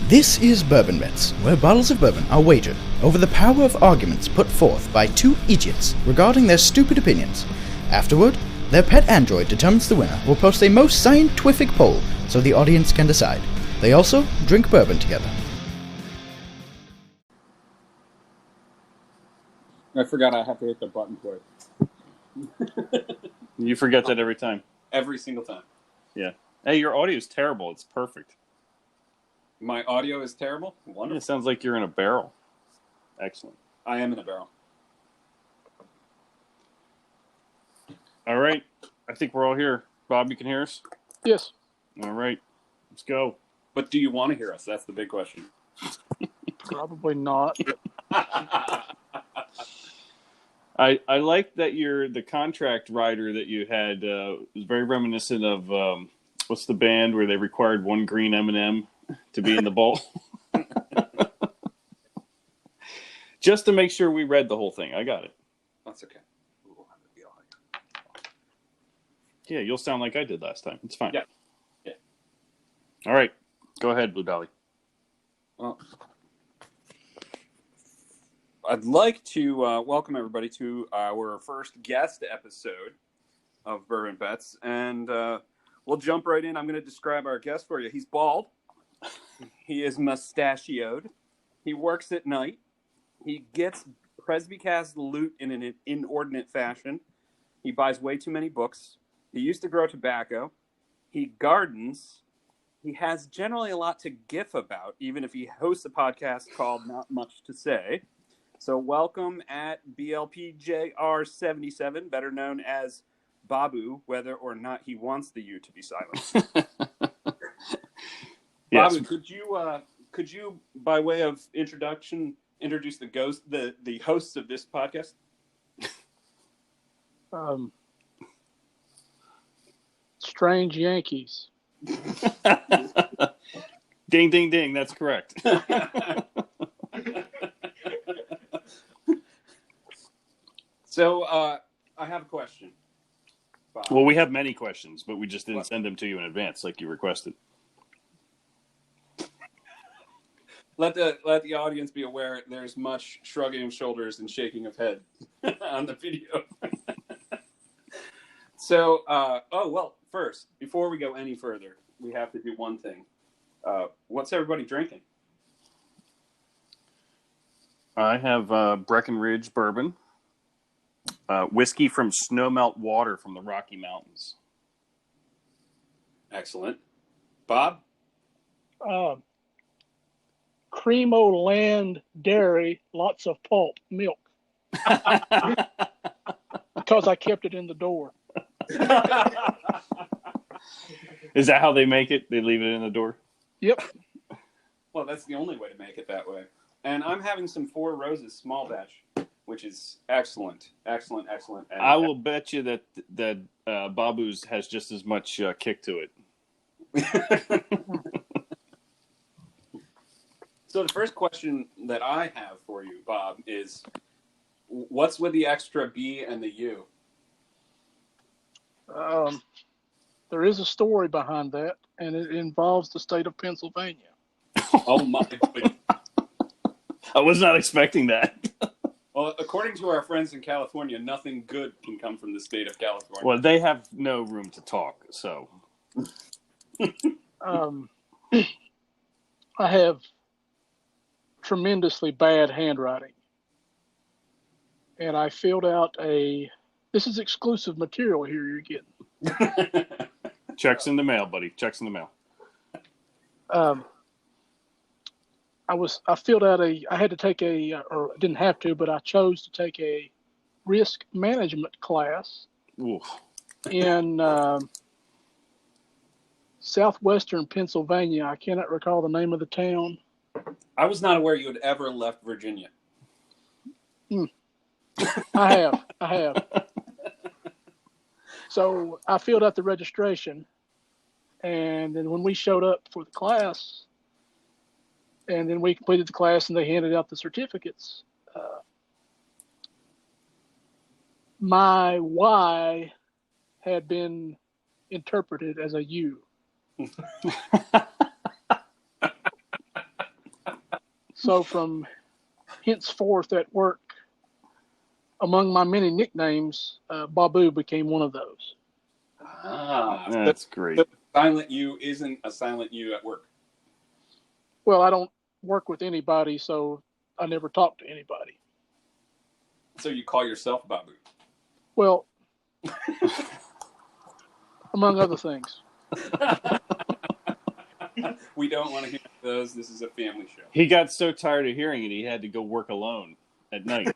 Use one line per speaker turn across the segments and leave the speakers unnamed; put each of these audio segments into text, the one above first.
This is Bourbon Bets, where bottles of bourbon are wagered over the power of arguments put forth by two idiots regarding their stupid opinions. Afterward, their pet android determines the winner will post a most scientific poll so the audience can decide. They also drink bourbon together.
I forgot I have to hit the button for it.
You forget that every time.
Every single time.
Yeah. Hey, your audio is terrible. It's perfect.
My audio is terrible? Wonderful.
It sounds like you're in a barrel. Excellent.
I am in a barrel.
All right. I think we're all here. Bob, you can hear us?
Yes.
All right. Let's go.
But do you want to hear us? That's the big question.
Probably not.
I like that the contract rider that you had was very reminiscent of what's the band where they required one green M&M to be in the bowl? Just to make sure we read the whole thing. I got it.
That's okay. We'll have it be all right.
Yeah, you'll sound like I did last time. It's fine.
Yeah.
All right. Go ahead, Blue Dolly.
Well, I'd like to welcome everybody to our first guest episode of Bourbon Bets. And we'll jump right in. I'm going to describe our guest for you. He's bald. He is mustachioed. He works at night. He gets Presbycast loot in an inordinate fashion. He buys way too many books. He used to grow tobacco. He gardens. He has generally a lot to gif about, even if he hosts a podcast called Not Much to Say. So welcome at BLPJR77, better known as Bobbu, whether or not he wants the U to be silent.
Yes.
Bobbu, could you, by way of introduction, introduce the hosts of this podcast?
Strange Yankees.
Ding, ding, ding. That's correct.
So, I have a question, Bob.
Well, we have many questions, but we just didn't send them to you in advance like you requested.
Let the audience be aware there's much shrugging of shoulders and shaking of head on the video. So, first, before we go any further, we have to do one thing. What's everybody drinking?
I have Breckenridge bourbon, whiskey from snowmelt water from the Rocky Mountains.
Excellent. Bob?
Cremo Land Dairy, lots of pulp, milk. Because I kept it in the door.
Is that how they make it? They leave it in the door?
Yep.
Well, that's the only way to make it that way. And I'm having some Four Roses small batch, which is excellent. Excellent, excellent. And
I will bet you that Bobbu's has just as much kick to it.
So the first question that I have for you, Bob, is what's with the extra B and the U?
There is a story behind that, and it involves the state of Pennsylvania.
Oh, my goodness.
I was not expecting that.
Well, according to our friends in California, nothing good can come from the state of California.
Well, they have no room to talk, so.
I have tremendously bad handwriting. And I filled out this is exclusive material here you're getting.
Checks in the mail, buddy. Checks in the mail.
I filled out I had to take or didn't have to, but I chose to take a risk management class
Oof.
in southwestern Pennsylvania. I cannot recall the name of the town.
I was not aware you had ever left Virginia.
I have. So I filled out the registration, and then when we showed up for the class, and then we completed the class, and they handed out the certificates, my Y had been interpreted as a U. So from henceforth at work, among my many nicknames, Bobbu became one of those.
That's great.
So silent U isn't a silent U at work.
Well, I don't work with anybody, so I never talk to anybody.
So you call yourself Bobbu.
Well, among other things.
We don't want to hear those. This is a family show.
He got so tired of hearing it, he had to go work alone at night.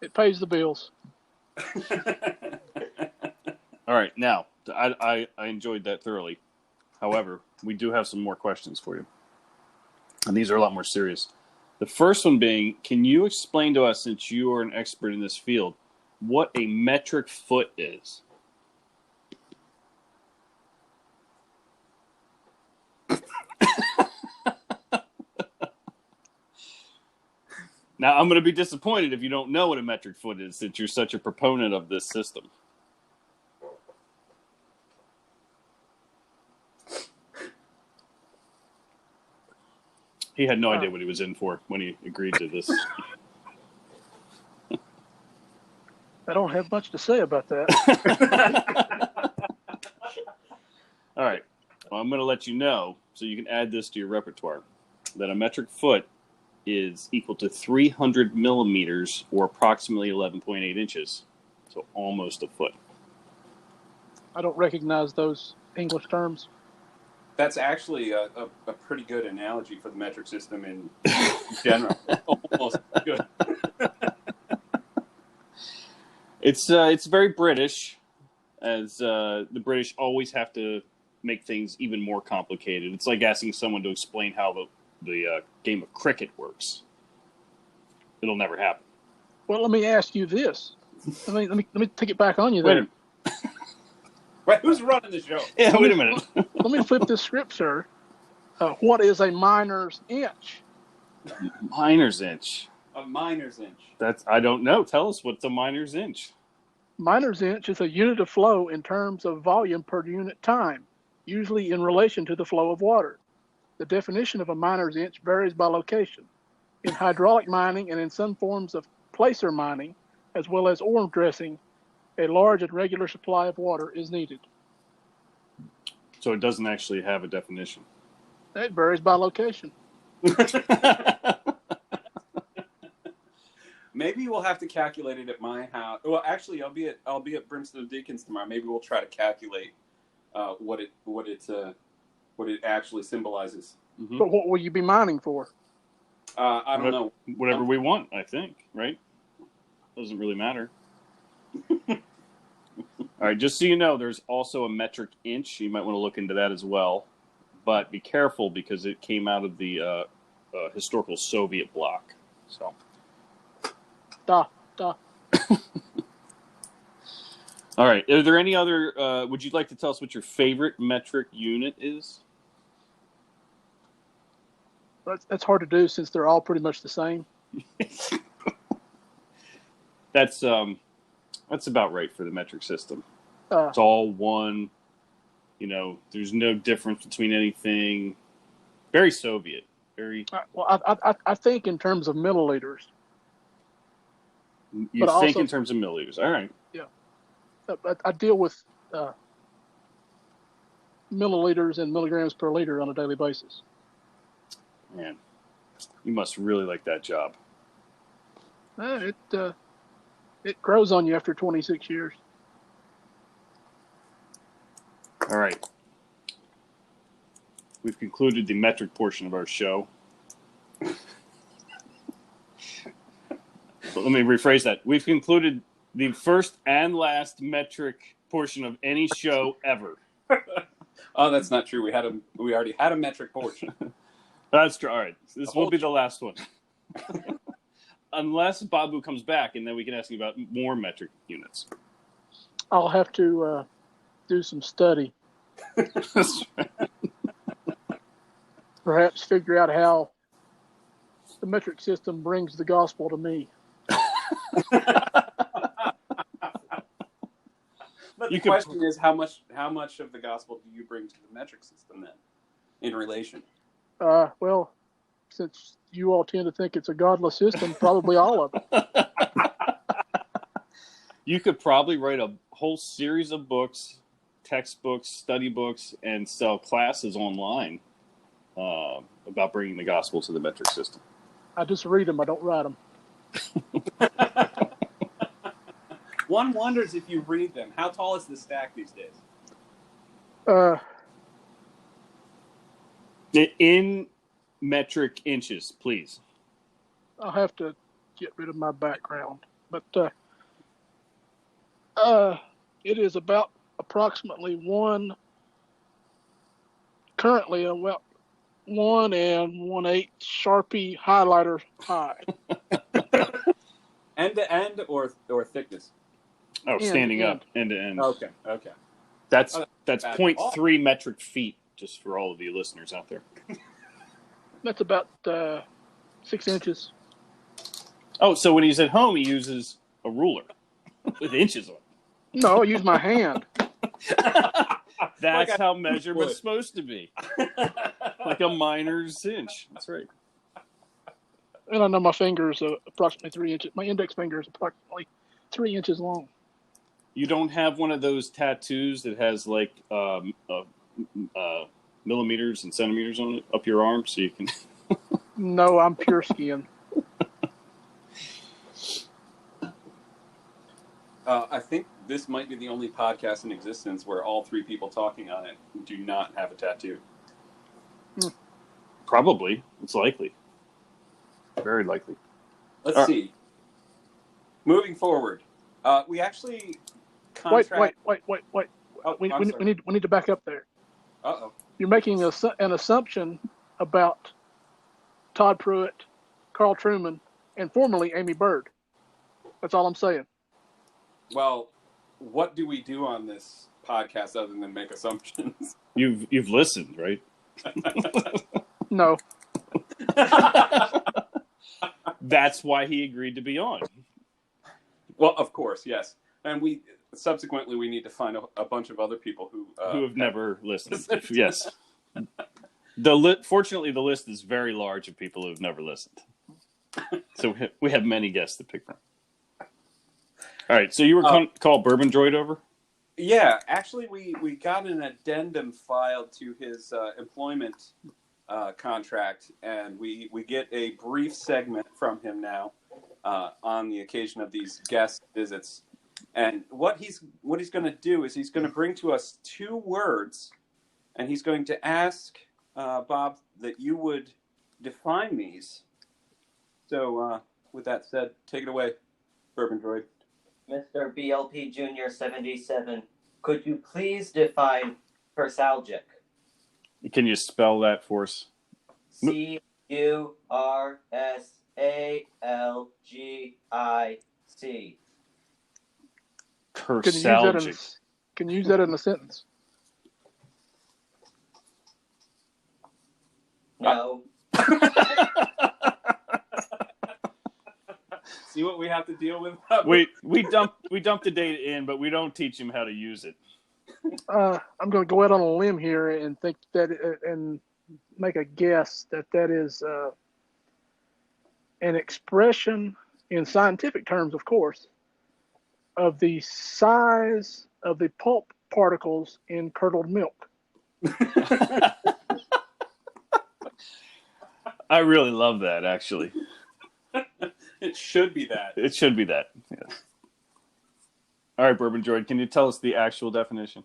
It pays the bills.
All right, now, I enjoyed that thoroughly. However, we do have some more questions for you. And these are a lot more serious. The first one being, can you explain to us, since you are an expert in this field, what a metric foot is? Now, I'm going to be disappointed if you don't know what a metric foot is, since you're such a proponent of this system. He had no idea what he was in for when he agreed to this.
I don't have much to say about that.
All right. Well, I'm going to let you know, so you can add this to your repertoire, that a metric foot is equal to 300 millimeters, or approximately 11.8 inches. So almost a foot.
I don't recognize those English terms.
That's actually a pretty good analogy for the metric system in general. Almost good.
It's very British, as the British always have to make things even more complicated. It's like asking someone to explain how the game of cricket works. It'll never happen.
Well, let me ask you this. Let me take it back on you there.
Wait, who's running the show?
Yeah, wait a minute.
Let me flip this script, sir. What is a miner's inch?
Miner's inch.
A miner's inch.
I don't know. Tell us what's a miner's inch.
Miner's inch is a unit of flow in terms of volume per unit time, usually in relation to the flow of water. The definition of a miner's inch varies by location. In hydraulic mining and in some forms of placer mining, as well as ore dressing, a large and regular supply of water is needed.
So it doesn't actually have a definition.
It varies by location.
Maybe we'll have to calculate it at my house. Well, actually, I'll be at Brimstone Deacons tomorrow. Maybe we'll try to calculate what it actually symbolizes.
Mm-hmm.
But what will you be mining for?
I don't know.
Whatever we want, I think, right? Doesn't really matter. All right, just so you know, there's also a metric inch. You might want to look into that as well. But be careful, because it came out of the historical Soviet bloc. So.
Duh.
All right. Are there any other... would you like to tell us what your favorite metric unit is?
That's hard to do since they're all pretty much the same.
That's about right for the metric system. It's all one. There's no difference between anything. Very Soviet. Very.
Well, I think in terms of milliliters.
You think also, in terms of milliliters. All right.
Yeah. I deal with milliliters and milligrams per liter on a daily basis.
Man, you must really like that job.
It grows on you after 26 years.
All right. We've concluded the metric portion of our show. But let me rephrase that. We've concluded the first and last metric portion of any show ever.
Oh, that's not true. We already had a metric portion.
That's true. All right. This will be the last one. Unless Bobbu comes back, and then we can ask you about more metric units.
I'll have to do some study.
That's right.
Perhaps figure out how the metric system brings the gospel to me.
But the question is, how much of the gospel do you bring to the metric system then, in relation?
Well, since you all tend to think it's a godless system, probably all of it.
You could probably write a whole series of books, textbooks, study books, and sell classes online about bringing the gospel to the metric system.
I just read them. I don't write them.
One wonders if you read them. How tall is the stack these days?
In metric inches, please.
I'll have to get rid of my background, but it is about approximately currently about 1 1/8 Sharpie highlighter high.
End to end or thickness?
Oh, standing up, end to end.
Okay.
That's
Oh,
that's
bad.
0.3 metric feet, just for all of you listeners out there.
That's about 6 inches.
Oh, so when he's at home, he uses a ruler with inches on it.
No, I use my hand.
That's
Like
how measurement's supposed to be. Like a miner's inch. That's right.
And I know my finger is approximately 3 inches. My index finger is approximately 3 inches long.
You don't have one of those tattoos that has like millimeters and centimeters on it up your arm, so you can.
No, I'm pure skin.
I think this might be the only podcast in existence where all three people talking on it do not have a tattoo.
Probably. It's likely. Very likely.
Let's see. Moving forward, we actually contract.
Wait.
Oh,
We
I'm sorry.
need to back up there.
Uh-oh.
You're making an assumption about Todd Pruitt, Carl Truman, and formerly Amy Bird. That's all I'm saying.
Well, what do we do on this podcast other than make assumptions?
You've listened, right?
No.
That's why he agreed to be on.
Well, of course, yes. And we need to find a bunch of other people who
have never listened. Yes. Fortunately, the list is very large of people who have never listened. So we have many guests to pick from. All right, so you were called Bourbon Droid over?
Yeah, actually, we got an addendum filed to his employment contract, and we get a brief segment from him now on the occasion of these guest visits. And what he's going to do is he's going to bring to us 2 words, and he's going to ask Bob that you would define these. So, with that said, take it away, Bourbon Droid.
Mr. BLP Junior 77, could you please define persalgic?
Can you spell that for us?
CURSALGIC.
Persalgic.
Can you use that in a sentence?
No.
See what we have to deal with?
We dump the data in, but we don't teach him how to use it.
I'm going to go out on a limb here and think that and make a guess that is an expression in scientific terms, of course, of the size of the pulp particles in curdled milk.
I really love that, actually.
It should be that.
It should be that. Yeah. All right, Bourbon Droid, can you tell us the actual definition?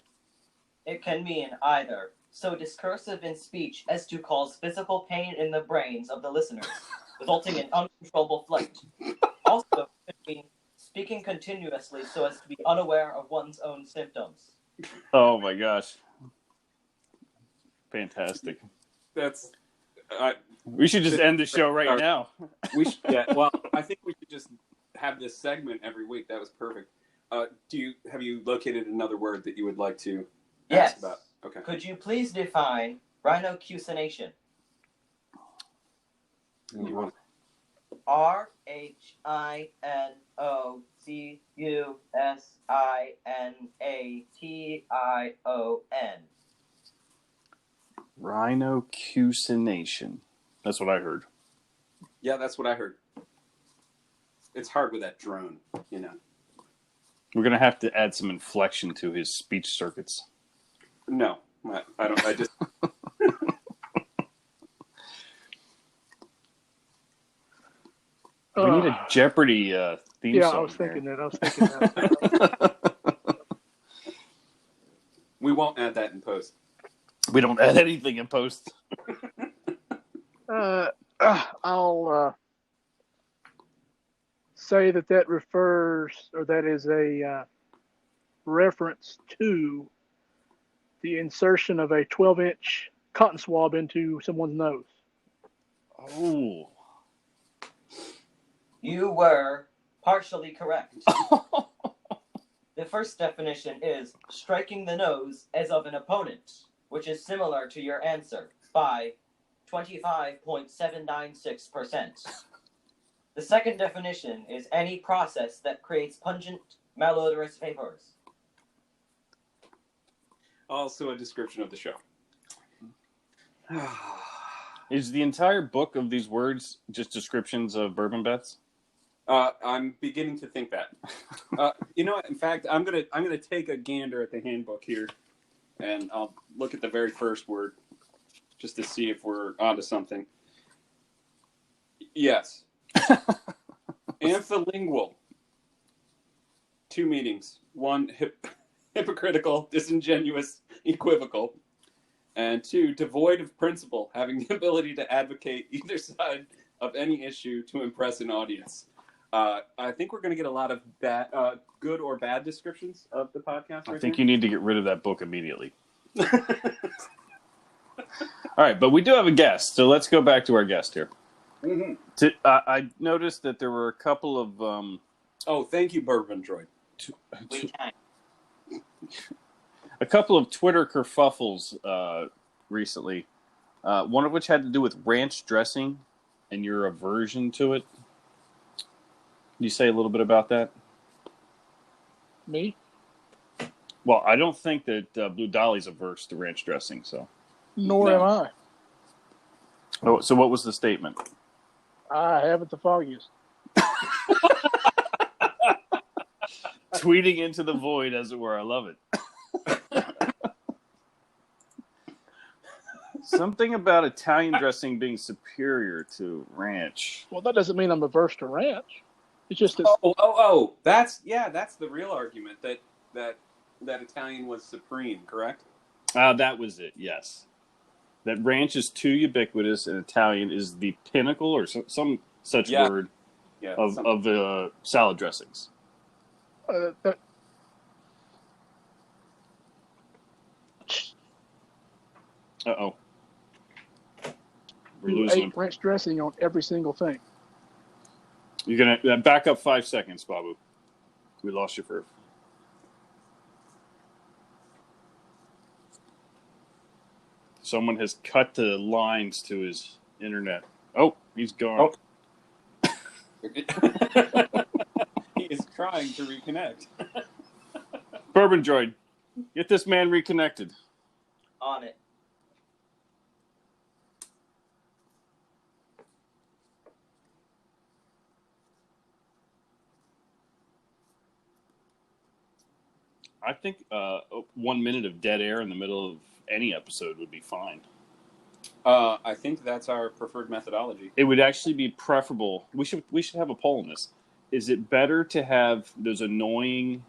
It can mean either so discursive in speech as to cause physical pain in the brains of the listeners, resulting in uncontrollable flight. Also, it can mean speaking continuously so as to be unaware of one's own symptoms.
Oh my gosh. Fantastic.
That's...
we should just end the show right now.
We should, yeah. Well, I think we should just have this segment every week. That was perfect. Have you located another word that you would like to ask about? Okay.
Could you please define rhinocucination? RHINOCUSINATION.
Rhinocucination. That's what I heard.
Yeah, that's what I heard. It's hard with that drone, you know.
We're going to have to add some inflection to his speech circuits.
No, I don't. I just.
We need a Jeopardy theme
Yeah,
song.
I was thinking that.
We won't add that in post.
We don't add anything in post.
I'll say that refers, or that is a reference to the insertion of a 12-inch cotton swab into someone's nose.
Oh.
You were partially correct. The first definition is striking the nose as of an opponent, which is similar to your answer by 25.796%. The second definition is any process that creates pungent, malodorous vapors.
Also a description of the show.
Is the entire book of these words just descriptions of bourbon bets?
I'm beginning to think that. You know what? In fact, I'm gonna take a gander at the handbook here, and I'll look at the very first word just to see if we're onto something. Yes. Amphilingual. 2 meanings. 1, hypocritical, disingenuous, equivocal. And 2, devoid of principle, having the ability to advocate either side of any issue to impress an audience. I think we're going to get a lot of good or bad descriptions of the podcast.
I think you need to get rid of that book immediately. All right, but we do have a guest, so let's go back to our guest here.
Mm-hmm.
I noticed that there were a couple of...
oh, thank you, Bourbon Droid.
We can.
A couple of Twitter kerfuffles recently, one of which had to do with ranch dressing and your aversion to it. Can you say a little bit about that?
Me?
Well, I don't think that Blue Dolly's averse to ranch dressing, so...
Nor
No.
am I.
Oh, so what was the statement?
I haven't the foggiest.
Tweeting into the void, as it were. I love it. Something about Italian dressing being superior to ranch.
Well, that doesn't mean I'm averse to ranch. It's just that
That's the real argument that Italian was supreme, correct?
That was it, yes. That ranch is too ubiquitous and Italian is the pinnacle or some such word of salad dressings.
that
Uh-oh. We're
you
losing him.
ate ranch dressing on every single thing.
You're going to back up 5 seconds, Bobbu. We lost you for... Someone has cut the lines to his internet. Oh, he's gone.
He is trying to reconnect.
Bourbon Droid, get this man reconnected.
On it.
I think 1 minute of dead air in the middle of any episode would be fine.
I think that's our preferred methodology.
It would actually be preferable. We should have a poll on this. Is it better to have those annoying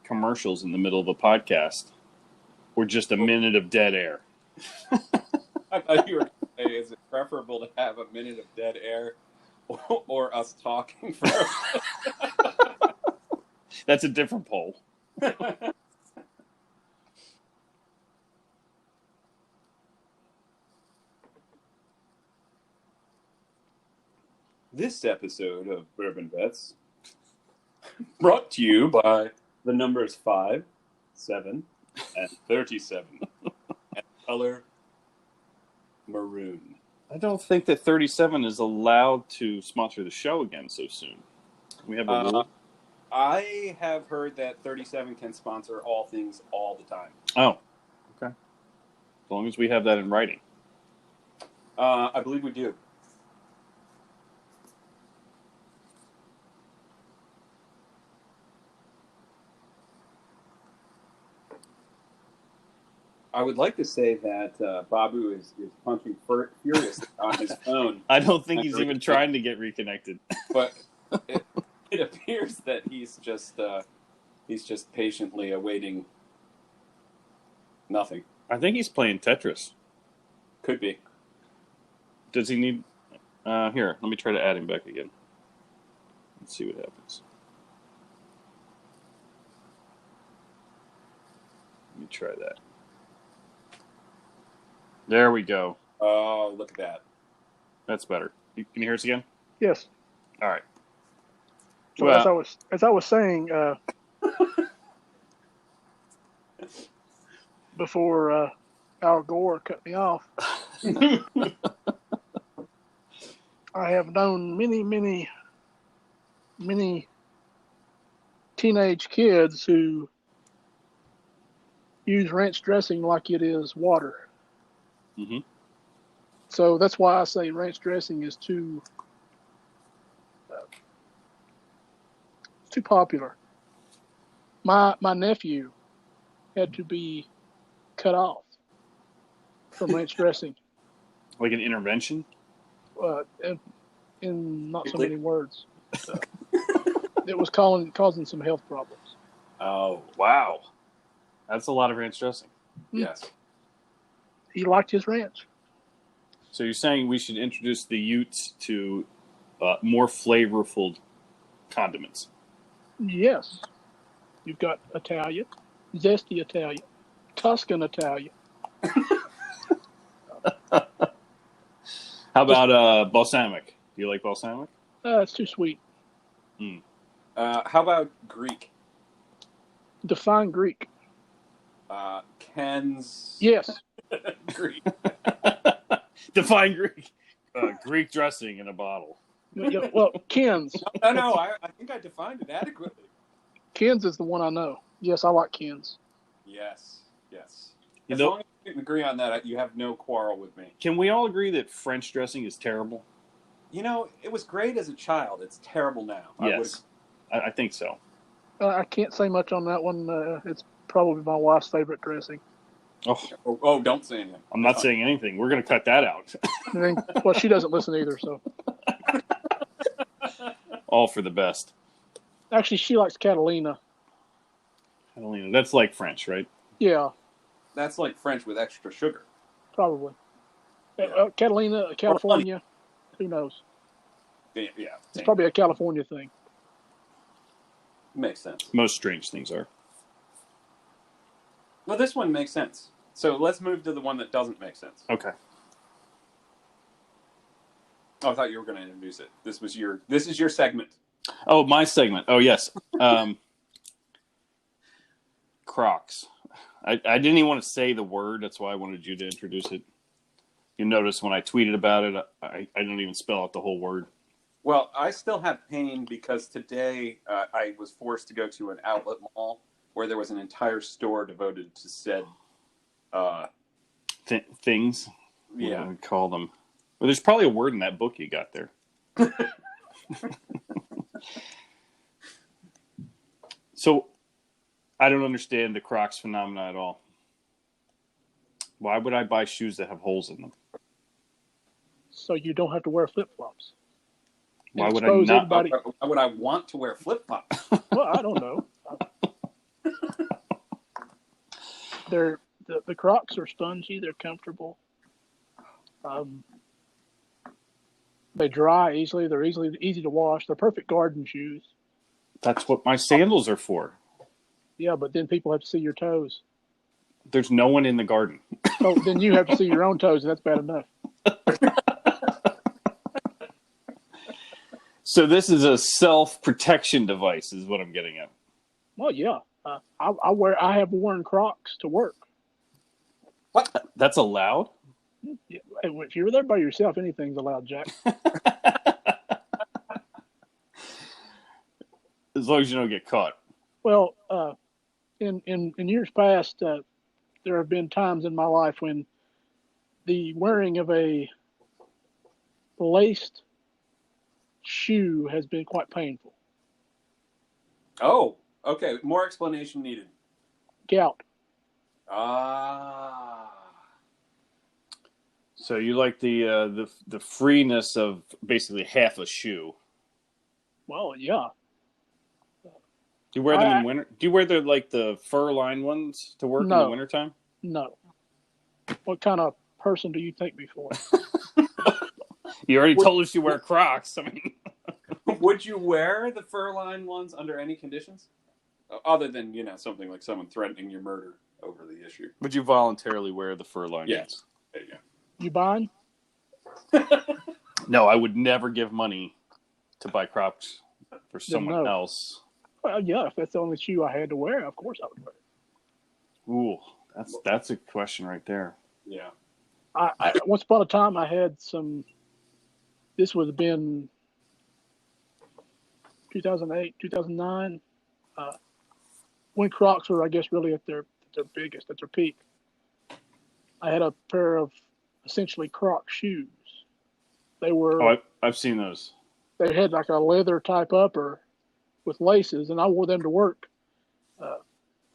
commercials in the middle of a podcast, or just a minute of dead air?
I thought you were going to say, is it preferable to have a minute of dead air or us talking for
That's a different poll.
This episode of Bourbon Bets brought to you by the numbers 5, 7, and 37, and color maroon.
I don't think that 37 is allowed to sponsor the show again so soon. We have a rule.
I have heard that 37 can sponsor all things all the time.
Oh, okay. As long as we have that in writing.
I believe we do. I would like to say that Bobbu is punching furiously on his phone.
I don't think he's even trying to get reconnected.
But it appears that he's just patiently awaiting nothing.
I think he's playing Tetris.
Could be.
Does he need... here, let me try to add him back again. Let's see what happens. Let me try that. There we go.
Oh, look at that.
That's better. Can you hear us again?
Yes.
All right.
So
Well,
as I was saying before Al Gore cut me off, I have known many teenage kids who use ranch dressing like it is water.
mm-hmm.
So that's why I say ranch dressing is too popular. My nephew had to be cut off from ranch dressing.
Like an intervention?
In not so many words. It was causing some health problems.
Oh, wow. That's a lot of ranch dressing.
Yes.
He liked his ranch.
So you're saying we should introduce the Utes to more flavorful condiments?
Yes. You've got Italian, zesty Italian, Tuscan Italian.
How about balsamic? Do you like balsamic?
It's too sweet.
How about Greek?
Define Greek.
Ken's.
Yes.
Greek.
Define Greek. Greek dressing in a bottle.
Yeah, well, Ken's.
No, I think I defined it adequately.
Ken's is the one I know. Yes, I like Ken's.
Yes.
You
As
know-
long as you can agree on that, you have no quarrel with me.
Can we all agree that French dressing is terrible?
You know, it was great as a child. It's terrible now.
Yes. I think so.
I can't say much on that one. It's probably my wife's favorite dressing.
Oh,
don't say anything.
I'm not saying anything. We're going to cut that out.
And then, well, she doesn't listen either, so.
All for the best.
Actually, she likes Catalina.
Catalina. That's like French, right?
Yeah,
That's like French with extra sugar.
probably.
Yeah.
Catalina, California, who knows?
Yeah,
It's probably a California thing.
makes sense.
Most strange things are.
Well, this one makes sense. So let's move to the one that doesn't make sense.
Okay.
Oh, I thought you were going to introduce it. This is your segment.
Oh, my segment. Oh, yes. Crocs. I didn't even want to say the word. That's why I wanted you to introduce it. You notice when I tweeted about it, I didn't even spell out the whole word.
Well, I still have pain because today I was forced to go to an outlet mall where there was an entire store devoted to said
Things.
Yeah.
What do we call them? Well, there's probably a word in that book you got there. So, I don't understand the Crocs phenomena at all. Why would I buy shoes that have holes in them?
So you don't have to wear flip-flops.
Why would I
Expose
not?
everybody.
Why would I want to wear flip-flops?
Well, I don't know. The Crocs are spongy. They're comfortable. They dry easily. They're easy to wash. They're perfect garden shoes.
That's what my sandals are for.
Yeah, but then people have to see your toes.
There's no one in the garden.
Oh, then you have to see your own toes, and that's bad enough.
So this is a self-protection device, is what I'm getting at.
Well, yeah. I have worn Crocs to work.
What?
That's allowed?
Yeah, if you're there by yourself, anything's allowed, Jack.
As long as you don't get caught.
Well, in years past, there have been times in my life when the wearing of a laced shoe has been quite painful.
Oh, okay. More explanation needed.
Gout.
Ah.
So you like the freeness of basically half a shoe.
Well, yeah.
Do you wear them in winter? Do you wear the fur lined ones to work in the wintertime?
No. What kind of person do you take me for?
You already told us you wear Crocs. I mean,
would you wear the fur lined ones under any conditions? Other than, something like someone threatening your murder over the issue.
Would you voluntarily wear the fur lined ones?
There you go.
You buying?
No, I would never give money to buy Crocs for someone else.
Well, yeah, if that's the only shoe I had to wear, of course I would wear it.
Ooh, that's a question right there.
Yeah.
I once upon a time I had some. This would have been 2008, 2009, when Crocs were, I guess, really at their biggest, at their peak. I had a pair of essentially Croc shoes. They were.
Oh, I've seen those.
They had like a leather type upper with laces, and I wore them to work.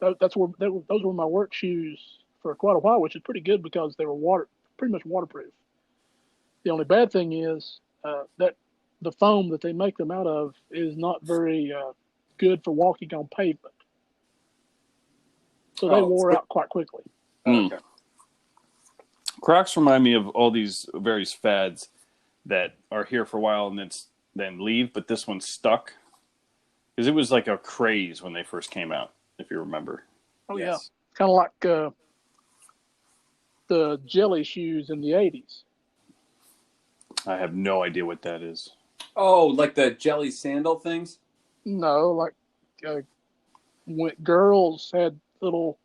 Those were my work shoes for quite a while, which is pretty good because they were pretty much waterproof. The only bad thing is that the foam that they make them out of is not very good for walking on pavement. So they wore out quite quickly.
Okay.
Crocs remind me of all these various fads that are here for a while and then leave, but this one stuck. Because it was like a craze when they first came out, if you remember.
Oh, yes. Yeah. Kind of like the jelly shoes in the 80s.
I have no idea what that is.
Oh, like the jelly sandal things?
No, like when girls had little,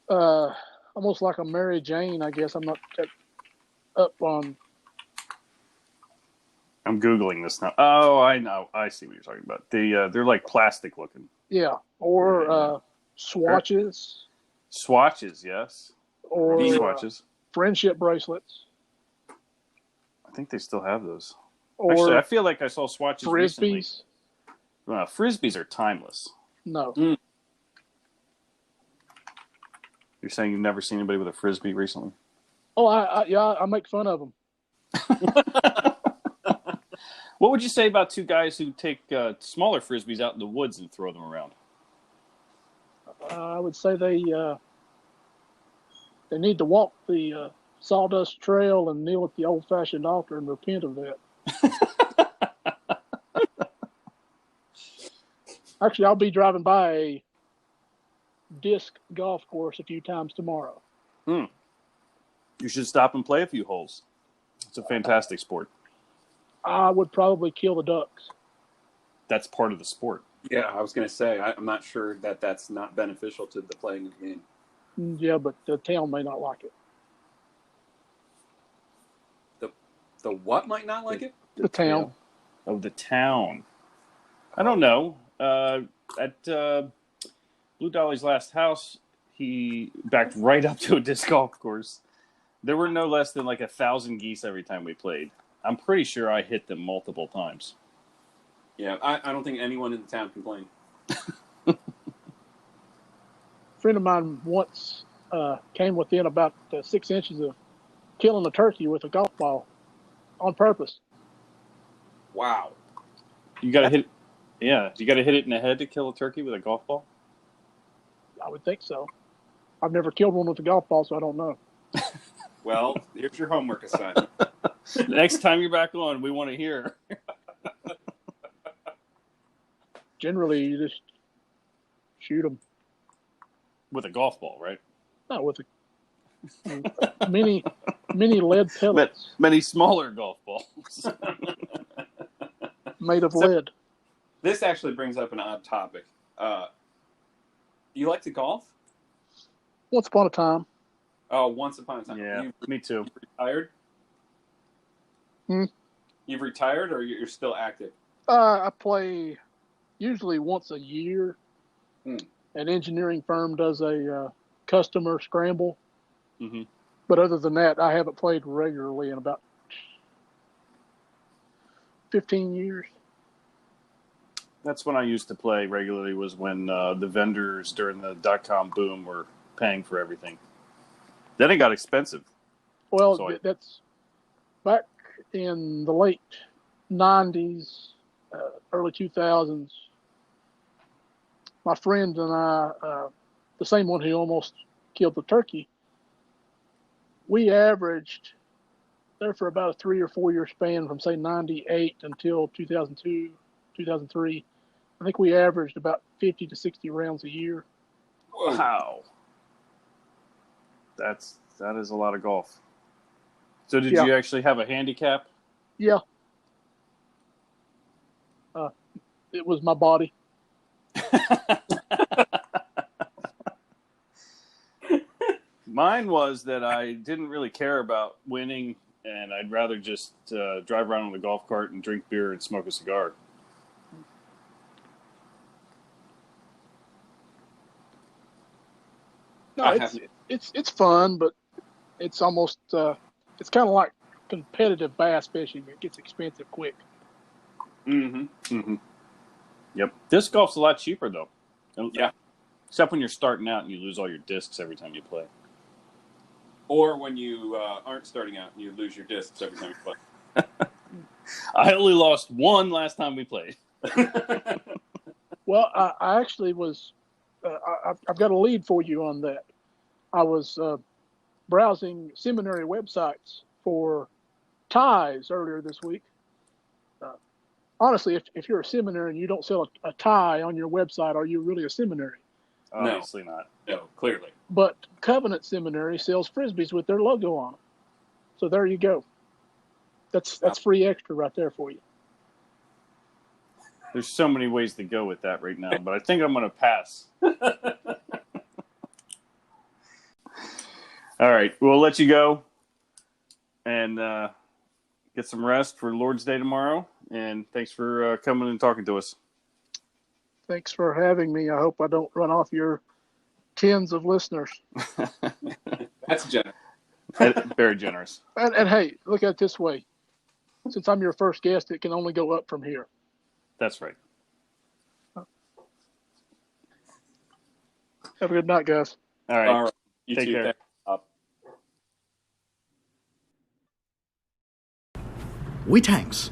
almost like a Mary Jane, I guess. I'm not up on.
I'm Googling this now. Oh, I know. I see what you're talking about. They're like plastic looking.
Yeah, or swatches.
Swatches, yes.
Or
swatches.
Friendship bracelets.
I think they still have those.
Or
actually, I feel like I saw swatches
Frisbees.
recently. Frisbees are timeless.
No.
You're saying you've never seen anybody with a Frisbee recently?
Oh, I make fun of them.
What would you say about two guys who take smaller Frisbees out in the woods and throw them around?
I would say they need to walk the sawdust trail and kneel at the old-fashioned altar and repent of that. Actually, I'll be driving by a disc golf course a few times tomorrow.
You should stop and play a few holes. It's a fantastic sport.
I would probably kill the ducks.
That's part of the sport.
Yeah, I was going to say, I'm not sure that's not beneficial to the playing of the game.
Yeah, but the town may not like it.
The what might not like it?
The town.
Oh, the town. I don't know. At Blue Dolly's last house, he backed right up to a disc golf course. There were no less than like 1,000 geese every time we played. I'm pretty sure I hit them multiple times.
Yeah, I don't think anyone in the town complained.
A friend of mine once came within about 6 inches of killing a turkey with a golf ball on purpose.
Wow.
You got to hit. Yeah, you got to hit it in the head to kill a turkey with a golf ball.
I would think so. I've never killed one with a golf ball, so I don't know.
Well, here's your homework assignment.
Next time you're back on, we want to hear.
Generally, you just shoot them.
With a golf ball, right?
Not with a mini lead pellets.
Many smaller golf balls.
Made of lead.
This actually brings up an odd topic. You like to golf?
Once upon a time.
Oh, once upon a time.
Yeah, me too.
Retired? You've retired, or you're still active?
I play usually once a year. An engineering firm does a customer scramble.
Mm-hmm.
But other than that, I haven't played regularly in about 15 years.
That's when I used to play regularly, was when the vendors during the .com boom were paying for everything. Then it got expensive.
Well,
So
that's back in the late 90s, early 2000s. My friend and I, the same one who almost killed the turkey, we averaged there for about a 3 or 4 year span from, say, 98 until 2002, 2003. I think we averaged about 50 to 60 rounds a year.
Wow. That is a lot of golf. So did
Yeah.
you actually have a handicap?
Yeah. It was my body.
Mine was that I didn't really care about winning, and I'd rather just drive around on the golf cart and drink beer and smoke a cigar.
No, it's fun, but it's almost it's kind of like competitive bass fishing. It gets expensive quick.
Mm-hmm. Mm-hmm. Yep. Disc golf's a lot cheaper though.
Yeah.
Except when you're starting out and you lose all your discs every time you play.
Or when you aren't starting out and you lose your discs every time you play.
I only lost one last time we played.
Well, I actually was. I've got a lead for you on that. I was browsing seminary websites for ties earlier this week. Honestly, if you're a seminary and you don't sell a tie on your website, are you really a seminary?
Obviously not.
No, clearly.
But Covenant Seminary sells Frisbees with their logo on them. So there you go. That's free extra right there for you.
There's so many ways to go with that right now, but I think I'm going to pass. All right, we'll let you go and get some rest for Lord's Day tomorrow. And thanks for coming and talking to us.
Thanks for having me. I hope I don't run off your tens of listeners.
That's generous.
Very generous.
And hey, look at it this way. Since I'm your first guest, it can only go up from here.
That's right.
Have a good night, guys.
All right.
All right. You
Take
too.
care.
We tanks